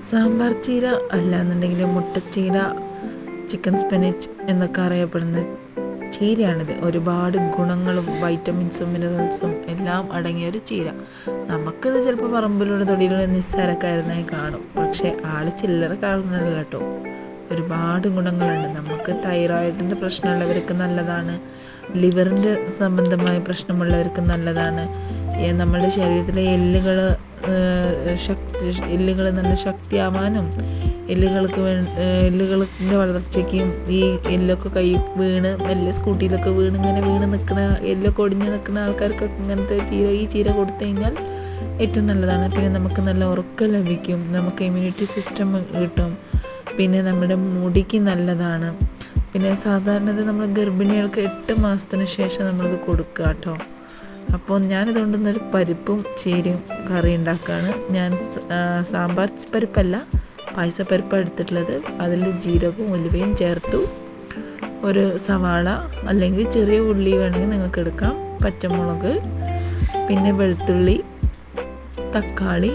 സാമ്പാർ ചീര അല്ലാന്നുണ്ടെങ്കിൽ മുട്ടച്ചീര, chicken spinach എന്നൊക്കെ അറിയപ്പെടുന്ന ചീരയാണിത്. ഒരുപാട് ഗുണങ്ങളും വൈറ്റമിൻസും മിനറൽസും എല്ലാം അടങ്ങിയ ഒരു ചീര. നമുക്കിത് ചിലപ്പോൾ പറമ്പിലൂടെ തൊടിയിലൂടെ നിസ്സാരക്കാരനായി കാണും, പക്ഷേ ആള് ചില്ലറ കാണുന്നതല്ല കേട്ടോ. ഒരുപാട് ഗുണങ്ങളുണ്ട്. നമുക്ക് തൈറോയിഡിൻ്റെ പ്രശ്നമുള്ളവർക്ക് നല്ലതാണ്, ലിവറിൻ്റെ സംബന്ധമായ പ്രശ്നമുള്ളവർക്ക് നല്ലതാണ്. നമ്മുടെ ശരീരത്തിലെ എല്ലുകൾ നല്ല ശക്തിയാവാനും എല്ലുകളുടെ വളർച്ചയ്ക്കും ഈ എല്ലൊക്കെ കൈ വീണ് മെല്ലെ സ്കൂട്ടിയിലൊക്കെ ഇങ്ങനെ വീണ് നിൽക്കുന്ന എല്ലൊക്കെ ഒടിഞ്ഞ് നിൽക്കുന്ന ആൾക്കാർക്കൊക്കെ ഇങ്ങനത്തെ ഈ ചീര കൊടുത്തു കഴിഞ്ഞാൽ ഏറ്റവും നല്ലതാണ്. പിന്നെ നമുക്ക് നല്ല ഉറക്കം ലഭിക്കും, നമുക്ക് ഇമ്മ്യൂണിറ്റി സിസ്റ്റം കിട്ടും, പിന്നെ നമ്മുടെ മുടിക്ക് നല്ലതാണ്. പിന്നെ സാധാരണ നമ്മൾ ഗർഭിണികൾക്ക് 8 മാസത്തിന് ശേഷം നമ്മളിത് കൊടുക്കുക കേട്ടോ. അപ്പോൾ ഞാനിതുകൊണ്ടൊന്നൊരു പരിപ്പും ചീരയും കറി ഉണ്ടാക്കുകയാണ്. ഞാൻ സാമ്പാർ പരിപ്പല്ല, പായസപ്പരിപ്പാണ് എടുത്തിട്ടുള്ളത്. അതിൽ ജീരകവും ഉലുവയും ചേർത്തു, ഒരു സവാള അല്ലെങ്കിൽ ചെറിയ ഉള്ളി വേണമെങ്കിൽ നിങ്ങൾക്ക് എടുക്കാം, പച്ചമുളക്, പിന്നെ വെളുത്തുള്ളി, തക്കാളി,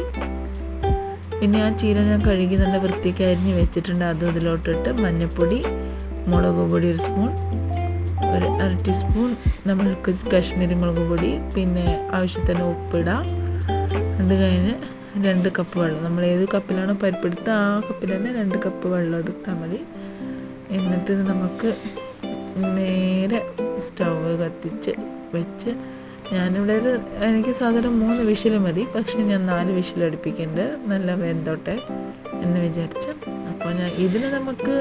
പിന്നെ ആ ചീര ഞാൻ കഴുകി നല്ല വൃത്തിക്ക് അരിഞ്ഞ് വെച്ചിട്ടുണ്ട്. അതും ഇതിലോട്ടിട്ട് മഞ്ഞൾപ്പൊടി, മുളക് പൊടി 1 സ്പൂൺ, ഒരു 1/2 ടീസ്പൂൺ നമ്മൾക്ക് കാശ്മീരി മുളക് പൊടി, പിന്നെ ആവശ്യത്തിന് ഉപ്പിടാം. അത് കഴിഞ്ഞ് 2 കപ്പ് വെള്ളം, നമ്മൾ ഏത് കപ്പിലാണോ പരിപ്പെടുത്ത് ആ കപ്പിൽ തന്നെ 2 കപ്പ് വെള്ളം എടുത്താൽ മതി. എന്നിട്ട് നമുക്ക് നേരെ സ്റ്റവ് കത്തിച്ച് വെച്ച്, ഞാനിവിടെ എനിക്ക് സാധാരണ 3 വിഷിൽ മതി, പക്ഷേ ഞാൻ 4 വിഷിൽ അടുപ്പിക്കുന്നുണ്ട്, നല്ല വെന്തോട്ടെ എന്ന് വിചാരിച്ച്. അപ്പോൾ ഇതിന് നമുക്ക്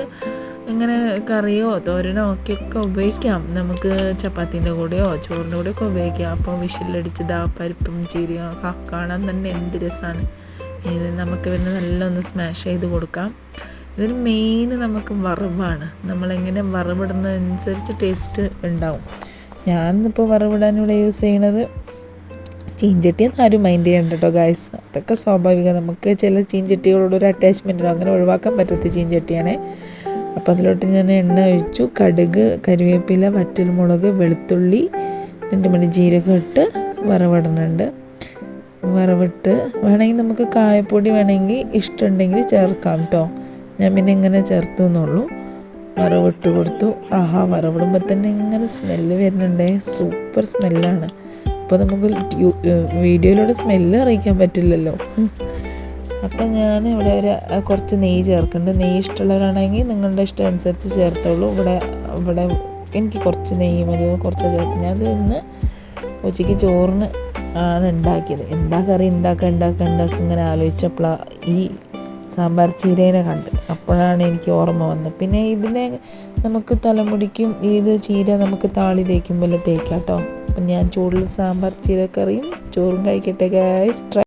ഇങ്ങനെ കറിയോ തോരനോ ഒക്കെ ഉപയോഗിക്കാം. നമുക്ക് ചപ്പാത്തിൻ്റെ കൂടെയോ ചോറിൻ്റെ കൂടെയൊക്കെ ഉപയോഗിക്കാം. അപ്പോൾ വിഷിലടിച്ചത് ആ പരിപ്പും ചീരയും കാണാൻ തന്നെ എന്ത് രസമാണ്. ഇത് നമുക്ക് പിന്നെ നല്ല ഒന്ന് സ്മാഷ് ചെയ്ത് കൊടുക്കാം. ഇതിന് മെയിൻ നമുക്ക് വറവാണ്. നമ്മളെങ്ങനെ വറവിടുന്നതനുസരിച്ച് ടേസ്റ്റ് ഉണ്ടാവും. ഞാനിപ്പോൾ വറവിടാൻ ഇവിടെ യൂസ് ചെയ്യണത് ചീഞ്ചട്ടിയെന്ന് ആരും മൈൻഡ് ചെയ്യണ്ട കേട്ടോ ഗായ്സ്, അതൊക്കെ സ്വാഭാവികം. നമുക്ക് ചില ചീഞ്ചട്ടികളോട് ഒരു അറ്റാച്ച്മെൻറ്റ് അങ്ങനെ ഒഴിവാക്കാൻ പറ്റാത്ത ചീഞ്ചട്ടിയാണേ. അപ്പോൾ അതിലോട്ട് ഞാൻ എണ്ണ ഒഴിച്ചു, കടുക്, കരിവേപ്പില, വറ്റൽമുളക്, വെളുത്തുള്ളി, 2 മണി ജീരകം ഇട്ട് വറവിടുന്നുണ്ട്. വറവിട്ട് വേണമെങ്കിൽ നമുക്ക് കായപ്പൊടി വേണമെങ്കിൽ ഇഷ്ടമുണ്ടെങ്കിൽ ചേർക്കാം കേട്ടോ. ഞാൻ പിന്നെ ഇങ്ങനെ ചേർത്തു എന്നുള്ളൂ. വറവിട്ട് കൊടുത്തു. വറവിടുമ്പോൾ തന്നെ ഇങ്ങനെ സ്മെല്ല് വരുന്നുണ്ടേ, സൂപ്പർ സ്മെല്ലാണ്. അപ്പോൾ നമുക്ക് വീഡിയോയിലൂടെ സ്മെല്ല് അറിയിക്കാൻ പറ്റില്ലല്ലോ. അപ്പം ഞാൻ ഇവിടെ കുറച്ച് നെയ്യ് ചേർക്കുന്നുണ്ട്. നെയ്യ് ഇഷ്ടമുള്ളവരാണെങ്കിൽ നിങ്ങളുടെ ഇഷ്ടം അനുസരിച്ച് ചേർത്തോളൂ. ഇവിടെ എനിക്ക് കുറച്ച് നെയ്യ് മതി, കുറച്ച് ചേർത്ത്. ഞാനത് ഇന്ന് ഉച്ചയ്ക്ക് ചോറിന് ആണ് ഉണ്ടാക്കിയത്. എന്താ കറി ഉണ്ടാക്കുക ഇങ്ങനെ ആലോചിച്ചപ്പോഴാണ് ഈ സാമ്പാർ ചീരേനെ കണ്ട്. അപ്പോഴാണ് എനിക്ക് ഓർമ്മ വന്നത്. പിന്നെ ഇതിനെ നമുക്ക് തലമുടിക്കും ഇത് ചീര നമുക്ക് താളി തേക്കുമ്പോൾ തേക്കാം കേട്ടോ. അപ്പം ഞാൻ ചൂടിൽ സാമ്പാർ ചീരക്കറിയും ചോറും കഴിക്കട്ടെ ഗൈസ്.